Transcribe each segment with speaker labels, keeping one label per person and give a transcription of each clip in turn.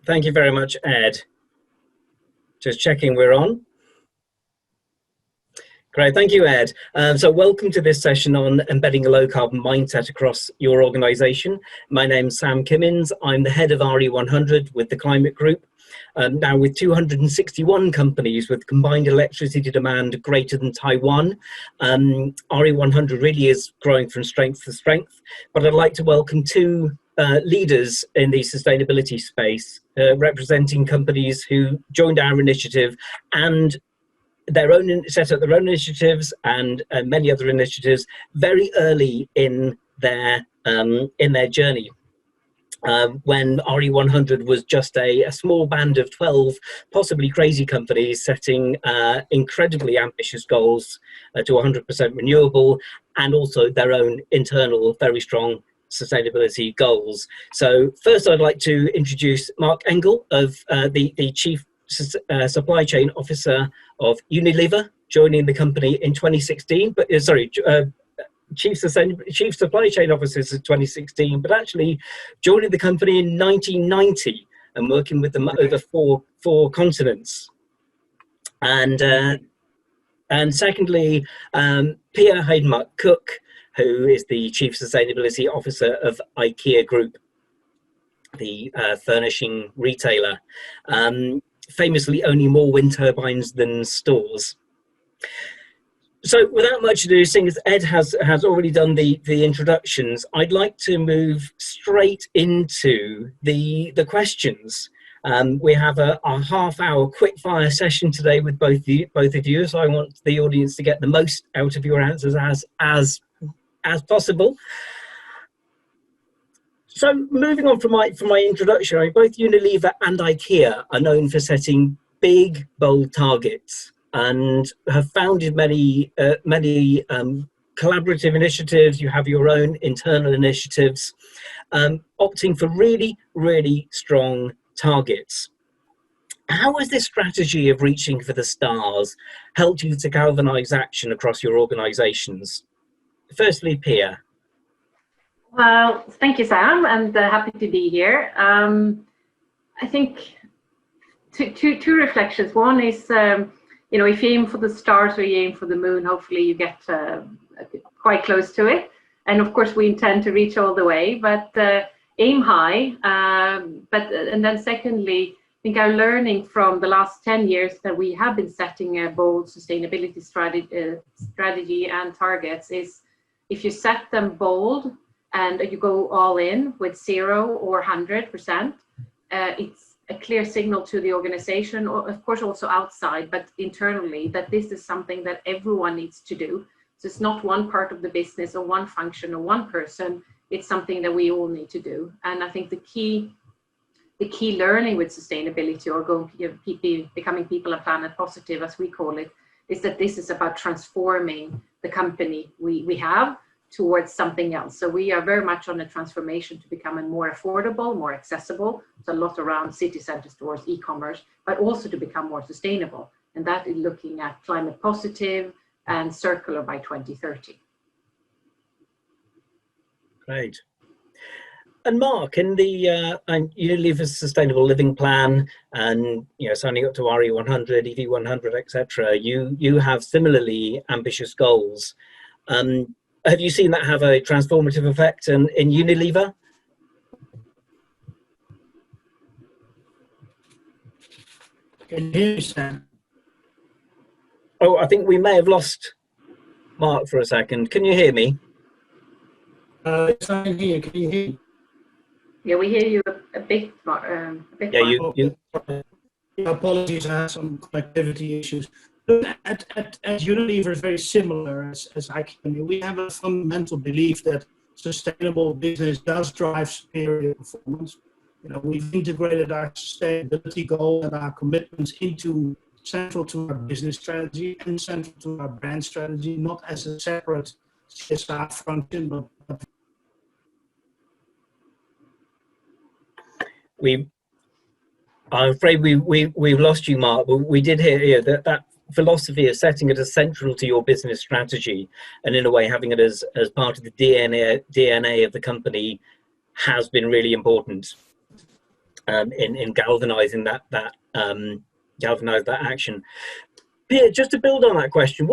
Speaker 1: Thank you very much, Ed. Just checking we're on. Great, thank you, Ed. So welcome to this session on embedding a low carbon mindset across your organisation. My name's Sam Kimmins. I'm the head of RE100 with the Climate Group. Now with 261 companies with combined electricity demand greater than Taiwan, RE100 really is growing from strength to strength. But I'd like to welcome two leaders in the sustainability space, representing companies who joined our initiative and set up their own initiatives and many other initiatives very early in their journey. When RE100 was just a small band of 12 possibly crazy companies setting incredibly ambitious goals to 100% renewable, and also their own internal very strong sustainability goals. So first I'd like to introduce Marc Engel, of the Chief Supply Chain Officer of Unilever, joining the company in 2016, but Chief Supply Chain Officers in 2016, but actually joining the company in 1990 and working with them over four continents. And secondly, Pia Heidenmark Cook, who is the Chief Sustainability Officer of IKEA Group, the furnishing retailer, famously owning more wind turbines than stores. So without much ado, seeing as Ed has already done the introductions, I'd like to move straight into the questions. We have a half-hour quick-fire session today with both of you, so I want the audience to get the most out of your answers as possible. So moving on from my introduction, both Unilever and IKEA are known for setting big, bold targets and have founded many collaborative initiatives. You have your own internal initiatives, opting for really, really strong targets. How has this strategy of reaching for the stars helped you to galvanise action across your organisations? Firstly, Pia.
Speaker 2: Well, thank you, Sam, and happy to be here. I think two reflections. One is, if you aim for the stars or you aim for the moon, hopefully you get quite close to it. And of course, we intend to reach all the way, but aim high. And then secondly, I think our learning from the last 10 years that we have been setting a bold sustainability strategy and targets is, if you set them bold and you go all in with 0 or 100%, it's a clear signal to the organization, or of course also outside, but internally, that this is something that everyone needs to do. So it's not one part of the business or one function or one person, it's something that we all need to do. And I think the key learning with sustainability, or becoming people and planet positive, as we call it, is that this is about transforming the company we have towards something else. So we are very much on a transformation to become a more affordable, more accessible. So a lot around city center stores, e-commerce, but also to become more sustainable. And that is looking at climate positive and circular by 2030.
Speaker 1: Great. And Marc, in the Unilever's Sustainable Living Plan, and signing up to RE100, EV100, etc., you have similarly ambitious goals. Have you seen that have a transformative effect in Unilever?
Speaker 3: Can you hear me, Sam?
Speaker 1: Oh, I think we may have lost Marc for a second. Can you hear me?
Speaker 3: Yes, I can hear you. Can you hear me?
Speaker 2: Yeah, we hear you a bit.
Speaker 3: Apologies, I had some connectivity issues. At Unilever is very similar as IKEA. We have a fundamental belief that sustainable business does drive superior performance. We've integrated our sustainability goal and our commitments into central to our business strategy and central to our brand strategy, not as a separate CSR function, but
Speaker 1: I'm afraid we've lost you, Marc. We did hear that philosophy of setting it as central to your business strategy, and in a way having it as part of the DNA of the company, has been really important. in galvanizing galvanize that action. Pierre, just to build on that question,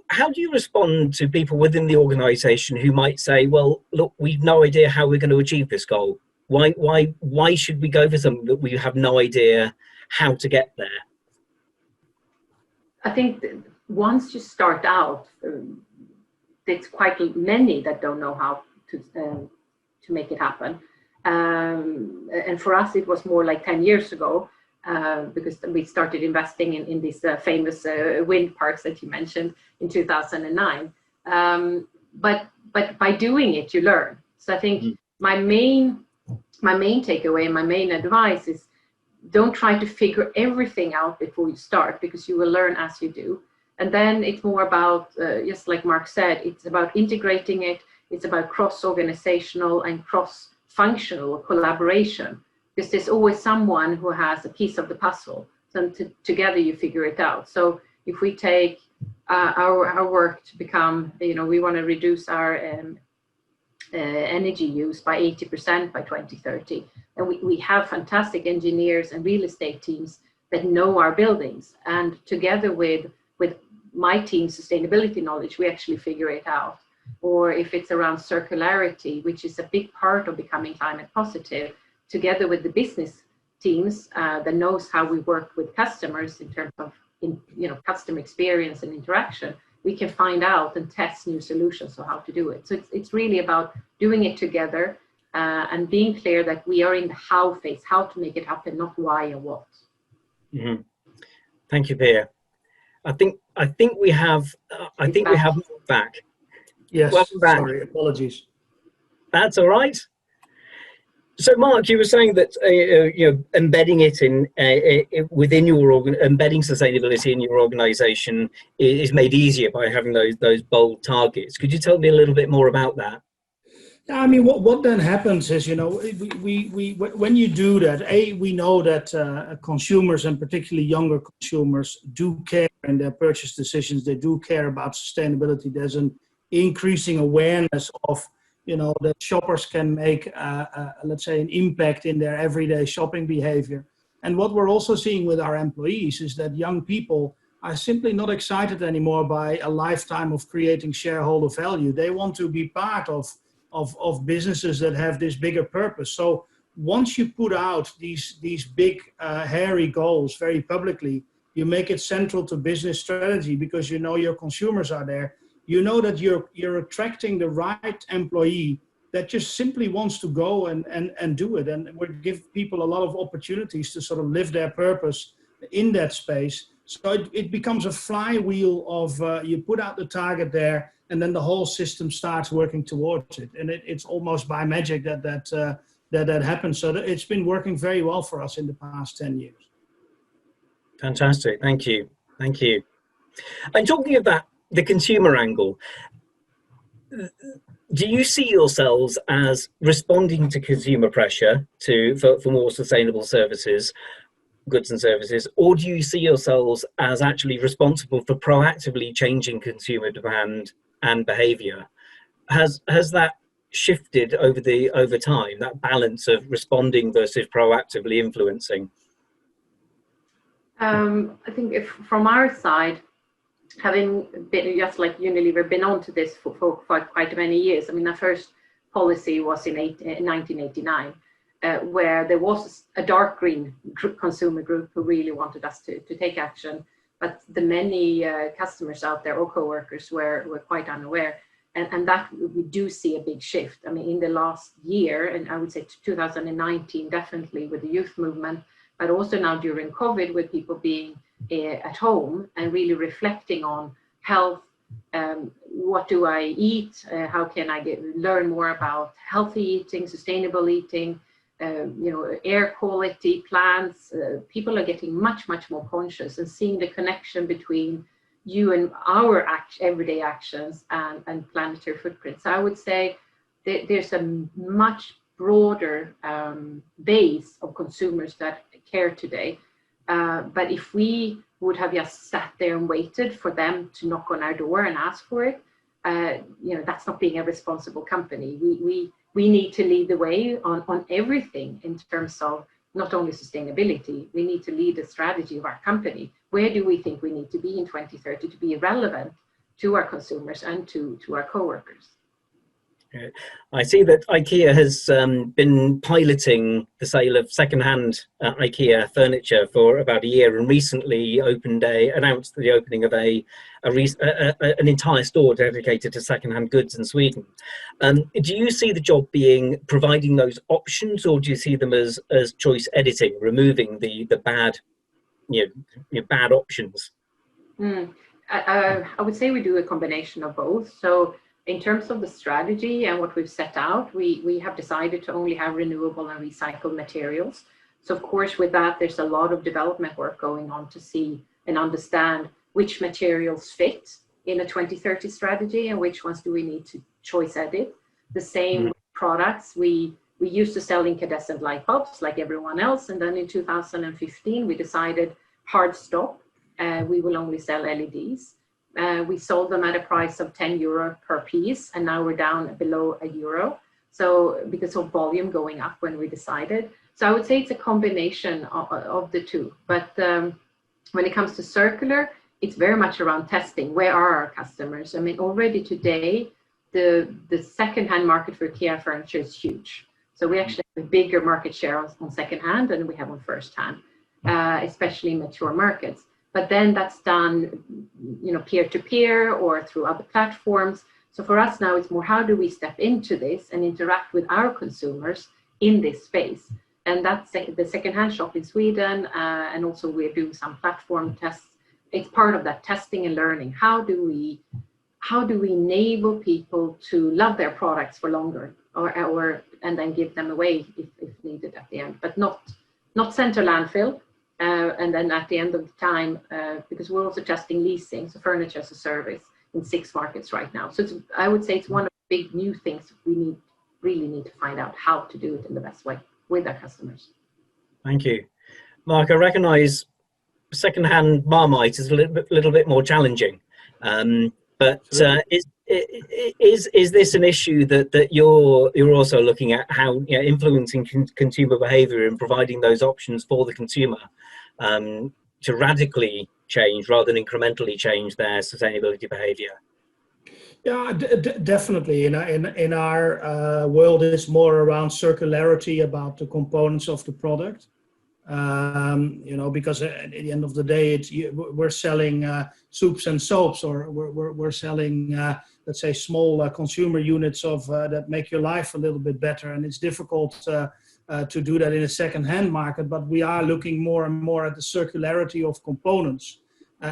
Speaker 1: how do you respond to people within the organisation who might say, "Well, look, we've no idea how we're going to achieve this goal. Why should we go for something that we have no idea how to get there?"
Speaker 2: I think that once you start out, it's quite many that don't know how to make it happen. And for us, it was more like 10 years ago, because we started investing in these famous wind parks that you mentioned in 2009. But by doing it, you learn. So I think my main takeaway, my main advice is, don't try to figure everything out before you start, because you will learn as you do. And then it's more about, just like Marc said, it's about integrating it. It's about cross-organizational and cross-functional collaboration, because there's always someone who has a piece of the puzzle. So together you figure it out. So if we take our work to become, we want to reduce our energy use by 80% by 2030. And we have fantastic engineers and real estate teams that know our buildings. And together with my team's sustainability knowledge, we actually figure it out. Or if it's around circularity, which is a big part of becoming climate positive, together with the business teams that knows how we work with customers in terms of customer experience and interaction, we can find out and test new solutions on how to do it. So it's really about doing it together and being clear that we are in the how phase, how to make it happen, not why and what.
Speaker 1: Mm-hmm. Thank you, Pierre. I think we have Marc back.
Speaker 3: Yes.
Speaker 1: Welcome back.
Speaker 3: Sorry, apologies.
Speaker 1: That's all right. So, Marc, you were saying that embedding it within your embedding sustainability in your organisation is made easier by having those bold targets. Could you tell me a little bit more about that?
Speaker 3: I mean, what then happens is, we when you do that, we know that consumers, and particularly younger consumers, do care in their purchase decisions. They do care about sustainability. There's an increasing awareness of, that shoppers can make, let's say, an impact in their everyday shopping behavior. And what we're also seeing with our employees is that young people are simply not excited anymore by a lifetime of creating shareholder value. They want to be part of businesses that have this bigger purpose. So once you put out these big, hairy goals very publicly, you make it central to business strategy, because your consumers are there. You know that you're attracting the right employee that just simply wants to go and do it. And we give people a lot of opportunities to sort of live their purpose in that space. So it becomes a flywheel of you put out the target there, and then the whole system starts working towards it. And it's almost by magic that happens. So it's been working very well for us in the past 10 years.
Speaker 1: Fantastic. Thank you. Thank you. And talking of that, the consumer angle, do you see yourselves as responding to consumer pressure for more sustainable goods and services, or do you see yourselves as actually responsible for proactively changing consumer demand and behaviour? Has that shifted over time, that balance of responding versus proactively influencing?
Speaker 2: I think from our side, having been, just like Unilever, been on to this for quite many years. I mean, our first policy was in 1989, where there was a dark green consumer group who really wanted us to take action. But the many customers out there or co-workers were quite unaware. And that we do see a big shift. I mean, in the last year, and I would say 2019, definitely with the youth movement, but also now during COVID, with people being at home and really reflecting on health, what do I eat, how can I learn more about healthy eating, sustainable eating, air quality, plants. People are getting much more conscious and seeing the connection between you and our everyday actions and planetary footprint. So I would say that there's a much broader base of consumers that care today. But if we would have just sat there and waited for them to knock on our door and ask for it, that's not being a responsible company. We need to lead the way on everything in terms of not only sustainability, we need to lead the strategy of our company. Where do we think we need to be in 2030 to be relevant to our consumers and to our coworkers?
Speaker 1: I see that IKEA has been piloting the sale of second-hand IKEA furniture for about a year, and recently announced the opening of an entire store dedicated to second-hand goods in Sweden. Do you see the job being providing those options, or do you see them as choice editing, removing the bad, bad options?
Speaker 2: I would say we do a combination of both. So in terms of the strategy and what we've set out, we have decided to only have renewable and recycled materials. So of course, with that, there's a lot of development work going on to see and understand which materials fit in a 2030 strategy and which ones do we need to choice edit. The same products, we used to sell incandescent light bulbs like everyone else. And then in 2015, we decided hard stop. We will only sell LEDs. We sold them at a price of €10 per piece, and now we're down below €1. So because of volume going up when we decided. So I would say it's a combination of the two. But when it comes to circular, it's very much around testing. Where are our customers? I mean, already today, the secondhand market for IKEA furniture is huge. So we actually have a bigger market share on secondhand than we have on firsthand, especially in mature markets. But then that's done, peer-to-peer or through other platforms. So for us now, it's more how do we step into this and interact with our consumers in this space? And that's the secondhand shop in Sweden, and also we're doing some platform tests. It's part of that testing and learning. How do we enable people to love their products for longer, and then give them away if needed at the end, but not send to landfill. And then at the end of the time, because we're also testing leasing, so furniture as a service in 6 markets right now. So I would say it's one of the big new things we really need to find out how to do it in the best way with our customers. Thank you.
Speaker 1: Marc, I recognise second-hand Marmite is a little bit more challenging, but is this an issue that you're also looking at, how influencing consumer behaviour and providing those options for the consumer to radically change rather than incrementally change their sustainability behaviour?
Speaker 3: Yeah, definitely. In our world, it's more around circularity, about the components of the product. Because at the end of the day, we're selling soups and soaps, or we're selling, let's say, small consumer units of that make your life a little bit better. And it's difficult to do that in a second-hand market, but we are looking more and more at the circularity of components.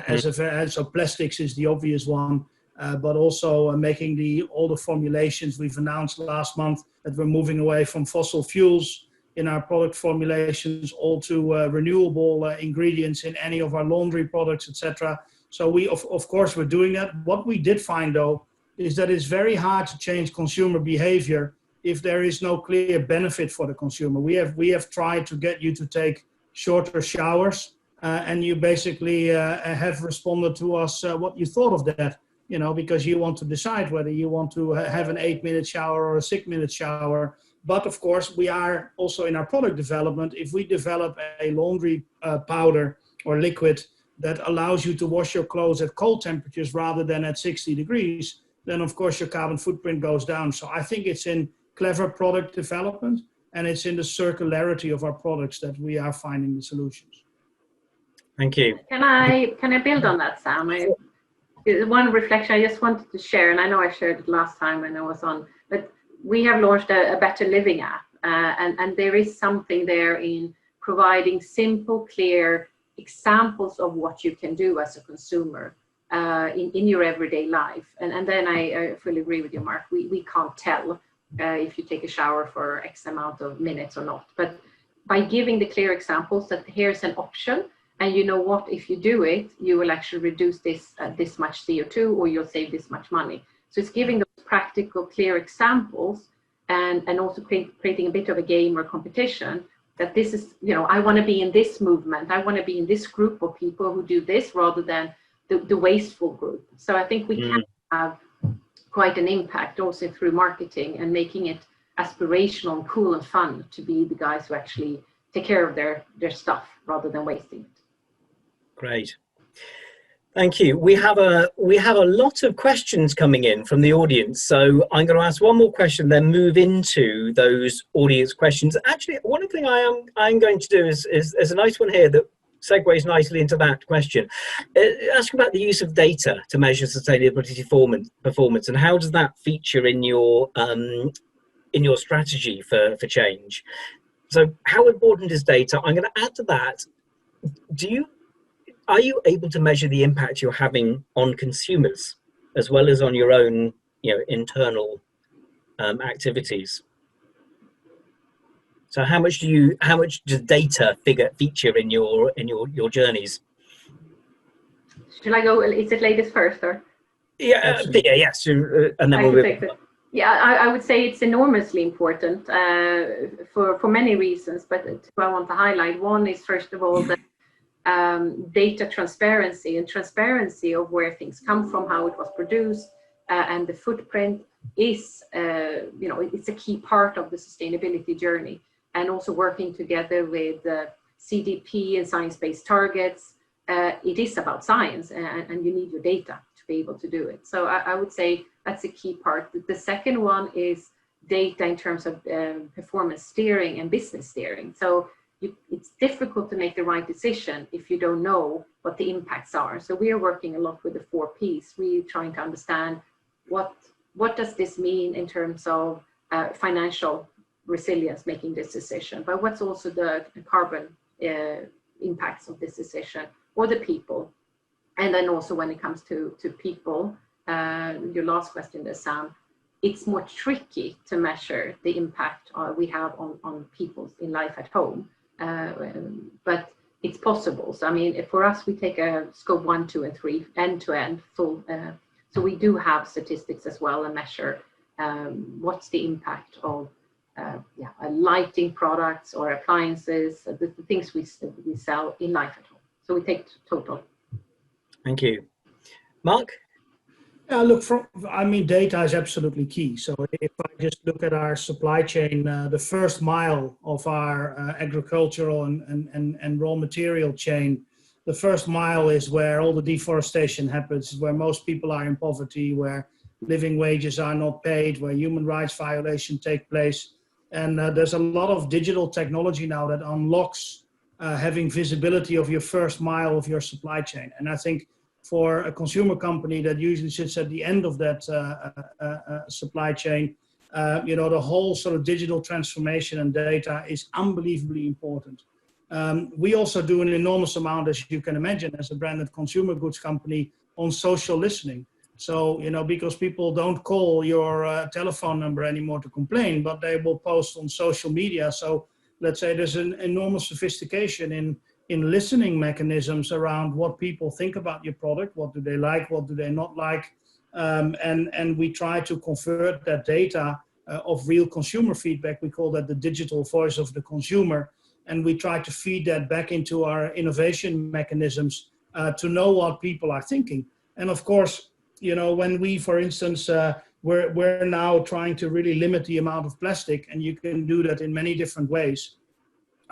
Speaker 3: So plastics is the obvious one, but also making all the formulations. We've announced last month that we're moving away from fossil fuels in our product formulations, all to renewable ingredients in any of our laundry products, etc. So we, of course, we're doing that. What we did find, though, is that it's very hard to change consumer behavior if there is no clear benefit for the consumer. We have tried to get you to take shorter showers, and you basically have responded to us what you thought of that, because you want to decide whether you want to have an 8-minute shower or a 6-minute shower. But of course, we are also in our product development. If we develop a laundry powder or liquid that allows you to wash your clothes at cold temperatures rather than at 60 degrees, then of course your carbon footprint goes down. So I think it's in clever product development, and it's in the circularity of our products that we are finding the solutions.
Speaker 1: Thank you.
Speaker 2: Can I build on that, Sam? One reflection I just wanted to share, and I know I shared it last time when I was on, but we have launched a Better Living app, and there is something there in providing simple, clear examples of what you can do as a consumer in your everyday life. And then I fully agree with you, Marc. We can't tell if you take a shower for X amount of minutes or not. But by giving the clear examples that here's an option, and you know what, if you do it, you will actually reduce this much CO2, or you'll save this much money. So it's giving those practical, clear examples, and also creating a bit of a game or competition, that this is, I want to be in this movement. I want to be in this group of people who do this rather than the wasteful group. So I think we can have quite an impact also through marketing and making it aspirational and cool and fun to be the guys who actually take care of their stuff rather than wasting it.
Speaker 1: Great. Thank you. We have a lot of questions coming in from the audience, so I'm going to ask one more question, then move into those audience questions. Actually, one thing I'm going to do is there's a nice one here that segues nicely into that question. Ask about the use of data to measure sustainability performance, and how does that feature in your strategy for change? So, how important is data? I'm going to add to that. Are you able to measure the impact you're having on consumers as well as on your own, internal activities? So how much does data feature in your journeys?
Speaker 2: Should I go? Is it ladies first, or?
Speaker 1: Yeah, yes, and then we'll take it.
Speaker 2: Yeah, I would say it's enormously important for many reasons, but two I want to highlight. One is, first of all, the data transparency of where things come from, how it was produced, and the footprint is, it's a key part of the sustainability journey. And also working together with CDP and science-based targets, it is about science, and you need your data to be able to do it. So I would say that's a key part. The second one is data in terms of performance steering and business steering. So it's difficult to make the right decision if you don't know what the impacts are. So we are working a lot with the 4 Ps. We're trying to understand what does this mean in terms of financial resilience, making this decision, but what's also the carbon impacts of this decision, or the people. And then also when it comes to people, your last question there, Sam, it's more tricky to measure the impact we have on people in life at home. But it's possible. So I mean, for us, we take a scope 1, 2, and 3 end-to-end full. So we do have statistics as well and measure what's the impact of lighting products or appliances, the things we sell in life at home. So we take total.
Speaker 1: Thank you. Marc?
Speaker 3: Look, data is absolutely key. So if I just look at our supply chain, the first mile of our agricultural and raw material chain, the first mile is where all the deforestation happens, where most people are in poverty, where living wages are not paid, where human rights violations take place. And there's a lot of digital technology now that unlocks having visibility of your first mile of your supply chain. And I think for a consumer company that usually sits at the end of that supply chain, the whole sort of digital transformation and data is unbelievably important. We also do an enormous amount, as you can imagine, as a branded consumer goods company, on social listening. So, because people don't call your telephone number anymore to complain, but they will post on social media. So let's say there's an enormous sophistication in listening mechanisms around what people think about your product, what do they like, what do they not like, and we try to convert that data of real consumer feedback. We call that the digital voice of the consumer, and we try to feed that back into our innovation mechanisms to know what people are thinking. And of course, when we, for instance, we're now trying to really limit the amount of plastic, and you can do that in many different ways.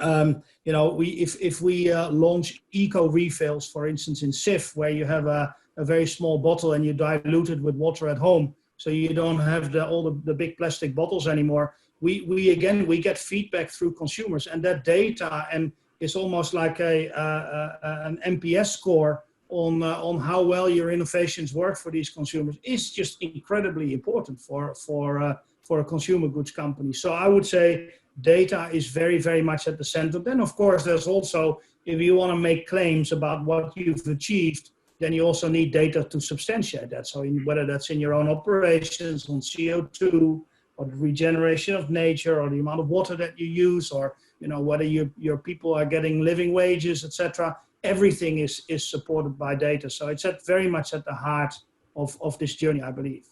Speaker 3: If we launch eco refills, for instance, in Cif, where you have a very small bottle and you dilute it with water at home, so you don't have all the big plastic bottles anymore. We get feedback through consumers, and that data and is almost like an NPS score on how well your innovations work for these consumers is just incredibly important for a consumer goods company. So I would say data is very, very much at the center. Then, of course, there's also, if you want to make claims about what you've achieved, then you also need data to substantiate that. So whether that's in your own operations, on CO2, or the regeneration of nature, or the amount of water that you use, or whether your people are getting living wages, etc. Everything is supported by data. So it's very much at the heart of this journey, I believe.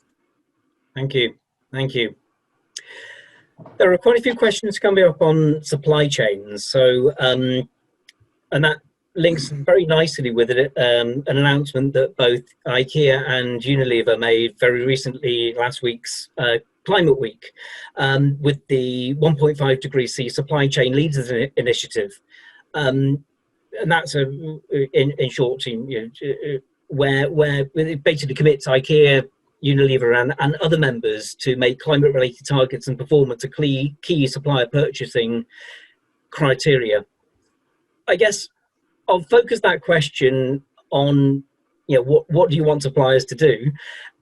Speaker 1: Thank you. Thank you. There are quite a few questions coming up on supply chains. So, and that links very nicely with an announcement that both IKEA and Unilever made very recently, last week's Climate Week with the 1.5 degrees C supply chain leaders initiative. And that's in short, where it basically commits IKEA, Unilever and other members to make climate related targets and performance a key supplier purchasing criteria. I guess I'll focus that question on, what do you want suppliers to do,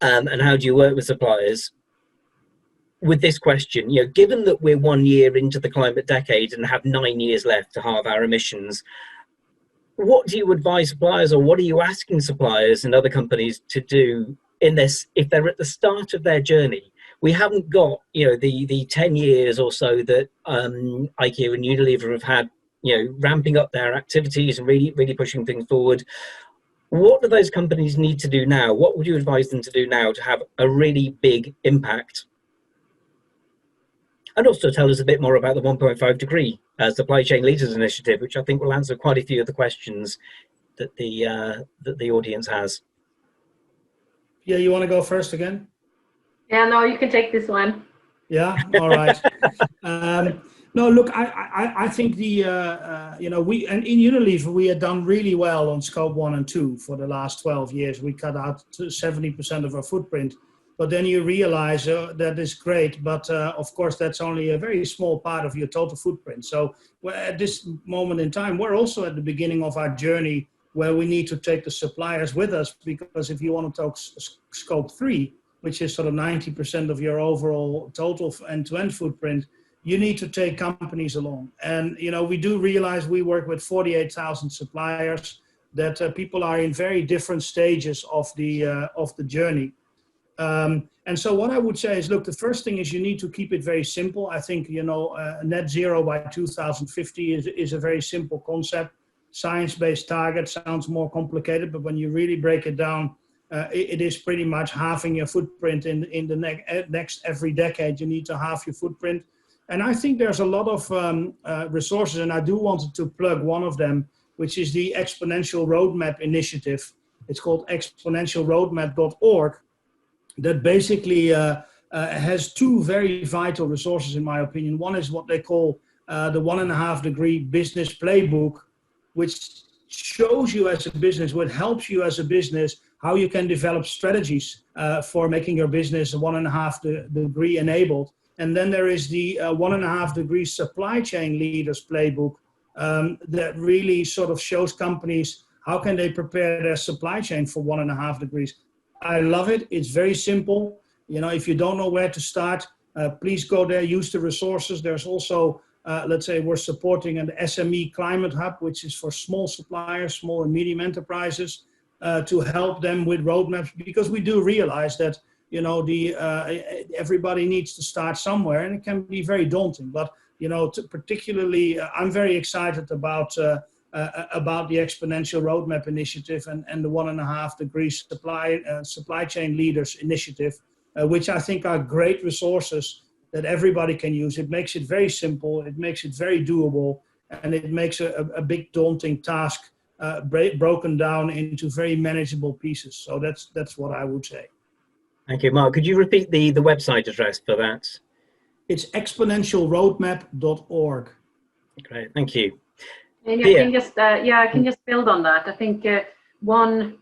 Speaker 1: and how do you work with suppliers? With this question, given that we're 1 year into the climate decade and have 9 years left to halve our emissions, what do you advise suppliers, or what are you asking suppliers and other companies to do in this if they're at the start of their journey? We haven't got, the 10 years or so that IKEA and Unilever have had, ramping up their activities and really pushing things forward. What do those companies need to do now? What would you advise them to do now to have a really big impact? And also tell us a bit more about the 1.5 degree supply chain leaders initiative, which I think will answer quite a few of the questions that the audience has.
Speaker 3: Yeah, you want to go first again?
Speaker 2: Yeah, no, you can take this one.
Speaker 3: Yeah, all right. No, look, I think we and in Unilever we had done really well on scope 1 and 2 for the last 12 years. We cut out 70% of our footprint. But then you realize that is great, but of course that's only a very small part of your total footprint. So at this moment in time, we're also at the beginning of our journey where we need to take the suppliers with us, because if you want to talk scope 3, which is sort of 90% of your overall total end-to-end footprint, you need to take companies along. And we do realize we work with 48,000 suppliers, that people are in very different stages of the journey. And so what I would say is, look, the first thing is you need to keep it very simple. I think, net zero by 2050 is a very simple concept. Science-based target sounds more complicated, but when you really break it down, it is pretty much halving your footprint in the next every decade. You need to halve your footprint. And I think there's a lot of resources, and I do want to plug one of them, which is the Exponential Roadmap Initiative. It's called exponentialroadmap.org. That basically has two very vital resources, in my opinion. One is what they call the 1.5 degree business playbook, which shows you as a business, what helps you as a business, how you can develop strategies for making your business 1.5 degree enabled. And then there is the 1.5 degree supply chain leaders playbook that really sort of shows companies how can they prepare their supply chain for 1.5 degrees. I love it. It's very simple. If you don't know where to start, please go there, use the resources. There's also, let's say we're supporting an SME climate hub, which is for small suppliers, small and medium enterprises, to help them with roadmaps, because we do realize that, everybody needs to start somewhere, and it can be very daunting. But, particularly, I'm very excited about the Exponential Roadmap Initiative and the 1.5 degree supply chain leaders initiative, which I think are great resources that everybody can use. It makes it very simple, it makes it very doable, and it makes a big daunting task broken down into very manageable pieces. So that's what I would say.
Speaker 1: Thank you, Mark. Could you repeat the website address for that?
Speaker 3: It's exponentialroadmap.org.
Speaker 1: Great, thank you.
Speaker 2: And I can just build on that. I think one,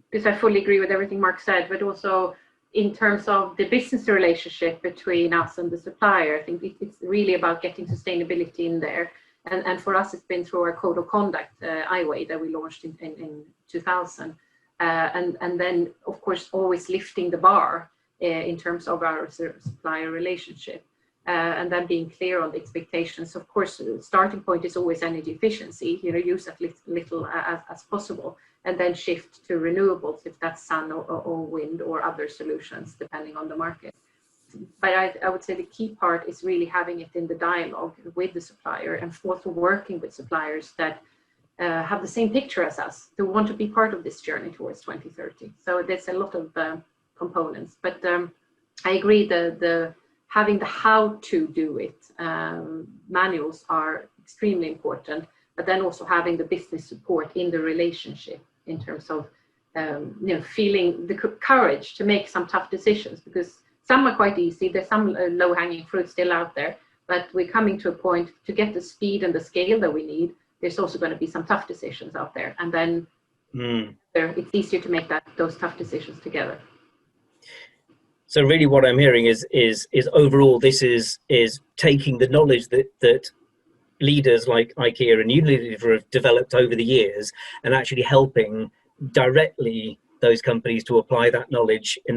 Speaker 2: because I fully agree with everything Mark said, but also in terms of the business relationship between us and the supplier, I think it's really about getting sustainability in there. And for us, it's been through our code of conduct, IWay, that we launched in 2000. And then, of course, always lifting the bar in terms of our supplier relationship. And then being clear on the expectations. Of course, the starting point is always energy efficiency, use as little as possible, and then shift to renewables if that's sun or wind or other solutions, depending on the market. But I would say the key part is really having it in the dialogue with the supplier, and also working with suppliers that have the same picture as us, who want to be part of this journey towards 2030. So there's a lot of components, but I agree the having the how to do it manuals are extremely important, but then also having the business support in the relationship in terms of feeling the courage to make some tough decisions, because some are quite easy. There's some low-hanging fruit still out there, but we're coming to a point to get the speed and the scale that we need. There's also going to be some tough decisions out there, and then it's easier to make those tough decisions together.
Speaker 1: So really what I'm hearing is overall this is taking the knowledge that leaders like IKEA and Unilever have developed over the years and actually helping directly those companies to apply that knowledge in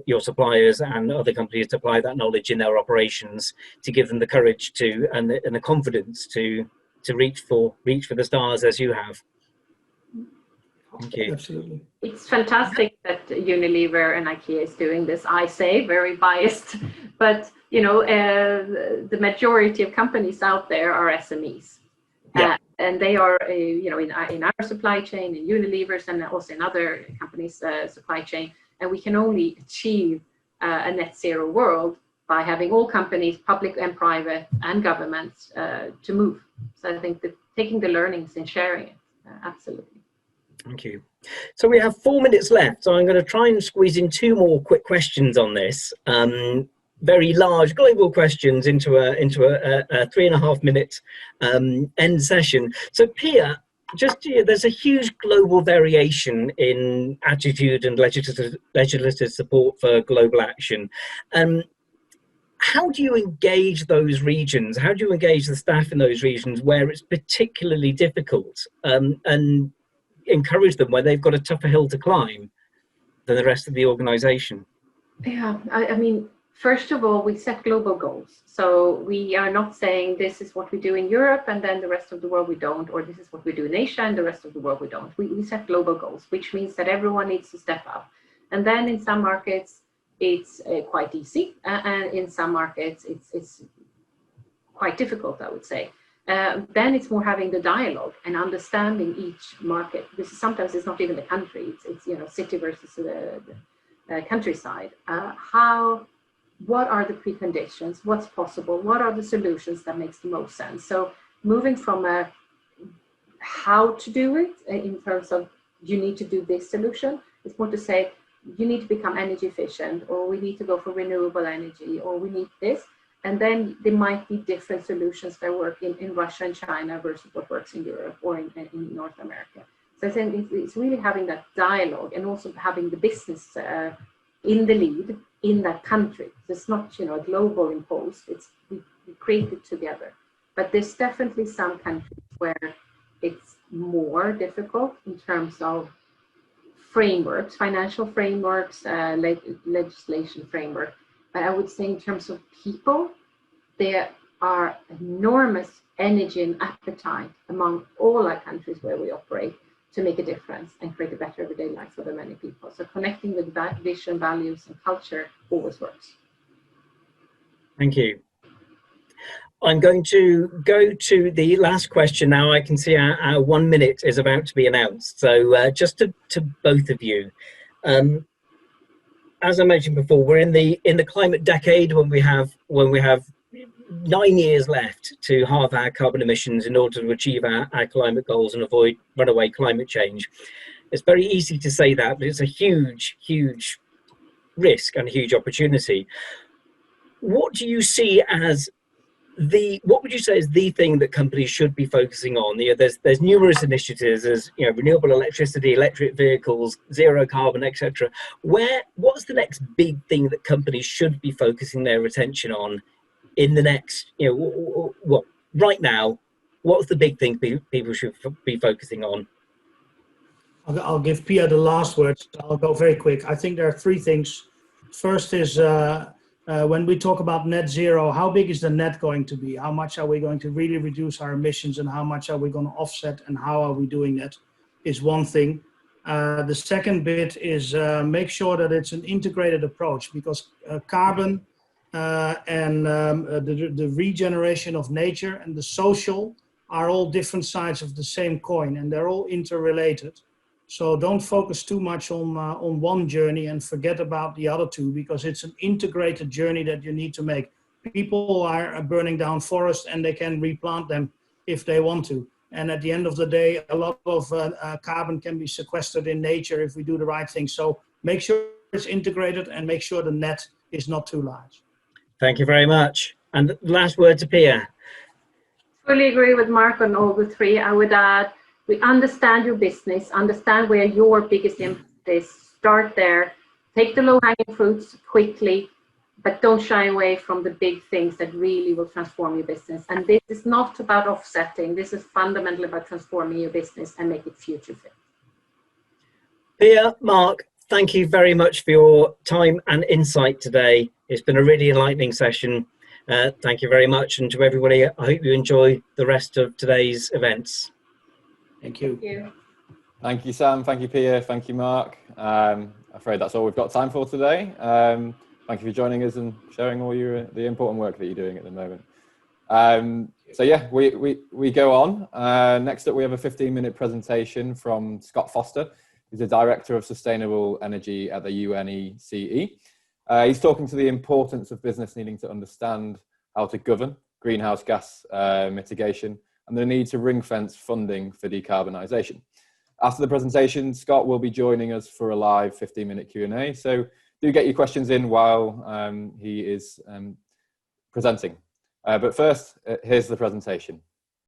Speaker 1: your suppliers and other companies to apply that knowledge in their operations, to give them the courage to and the confidence to reach for the stars as you have. Thank you.
Speaker 3: Absolutely.
Speaker 2: It's fantastic that Unilever and IKEA is doing this. I say very biased, but the majority of companies out there are SMEs, and they are in our supply chain, in Unilever's, and also in other companies' supply chain. And we can only achieve a net zero world by having all companies, public and private, and governments to move. So I think that taking the learnings and sharing it, absolutely.
Speaker 1: Thank you. So we have 4 minutes left, so I'm going to try and squeeze in 2 more quick questions on this. Very large global questions into a 3.5 minute end session. So Pia, there's a huge global variation in attitude and legislative support for global action. How do you engage those regions? How do you engage the staff in those regions where it's particularly difficult, and encourage them where they've got a tougher hill to climb than the rest of the organization?
Speaker 2: Yeah, I mean, first of all, we set global goals. So we are not saying this is what we do in Europe and then the rest of the world we don't, or this is what we do in Asia and the rest of the world we don't. We set global goals, which means that everyone needs to step up. And then in some markets, it's quite easy. And in some markets, it's quite difficult, I would say. Then it's more having the dialogue and understanding each market. Because sometimes it's not even the country; it's city versus the countryside. What are the preconditions? What's possible? What are the solutions that makes the most sense? So moving from a how to do it in terms of you need to do this solution, it's more to say you need to become energy efficient, or we need to go for renewable energy, or we need this. And then there might be different solutions that work in Russia and China versus what works in Europe or in North America. So I think it's really having that dialogue and also having the business in the lead in that country. So it's not a global impulse. It's we create it together. But there's definitely some countries where it's more difficult in terms of frameworks, financial frameworks, legislation framework. But I would say in terms of people, there are enormous energy and appetite among all our countries where we operate to make a difference and create a better everyday life for the many people. So connecting with that vision, values, and culture always works.
Speaker 1: Thank you. I'm going to go to the last question now. I can see our 1 minute is about to be announced. So just to both of you, as I mentioned before, we're in the climate decade when we have 9 years left to halve our carbon emissions in order to achieve our climate goals and avoid runaway climate change. It's very easy to say that, but it's a huge risk and a huge opportunity. What do you see as what would you say is the thing that companies should be focusing on? There's numerous initiatives, as renewable electricity, electric vehicles, zero carbon, etc. What's the next big thing that companies should be focusing their attention on in the next, right now? What's the big thing people should be focusing on?
Speaker 3: I'll give Pia the last word. I'll go very quick. I think there are 3 things. First is when we talk about net zero, how big is the net going to be? How much are we going to really reduce our emissions, and how much are we going to offset, and how are we doing that is one thing. The second bit is make sure that it's an integrated approach, because carbon and the regeneration of nature and the social are all different sides of the same coin, and they're all interrelated. So don't focus too much on one journey and forget about the other 2, because it's an integrated journey that you need to make. People are burning down forests, and they can replant them if they want to. And at the end of the day, a lot of carbon can be sequestered in nature if we do the right thing. So make sure it's integrated and make sure the net is not too large.
Speaker 1: Thank you very much. And last word to Pia.
Speaker 2: Fully agree with Marc on all the three. I would add, we understand your business, understand where your biggest impact is, start there, take the low-hanging fruits quickly, but don't shy away from the big things that really will transform your business. And this is not about offsetting, this is fundamentally about transforming your business and make it future fit.
Speaker 1: Pia, Marc, thank you very much for your time and insight today. It's been a really enlightening session. Thank you very much. And to everybody, I hope you enjoy the rest of today's events.
Speaker 3: Thank you.
Speaker 2: Thank you.
Speaker 4: Thank you, Sam. Thank you, Pia. Thank you, Marc. I'm afraid that's all we've got time for today. Thank you for joining us and sharing all the important work that you're doing at the moment. So yeah, we go on. Next up, we have a 15-minute presentation from Scott Foster, who's the Director of Sustainable Energy at the UNECE. He's talking to the importance of business needing to understand how to govern greenhouse gas mitigation and the need to ring-fence funding for decarbonisation. After the presentation, Scott will be joining us for a live 15-minute Q&A. So do get your questions in while he is presenting. But first, here's the presentation.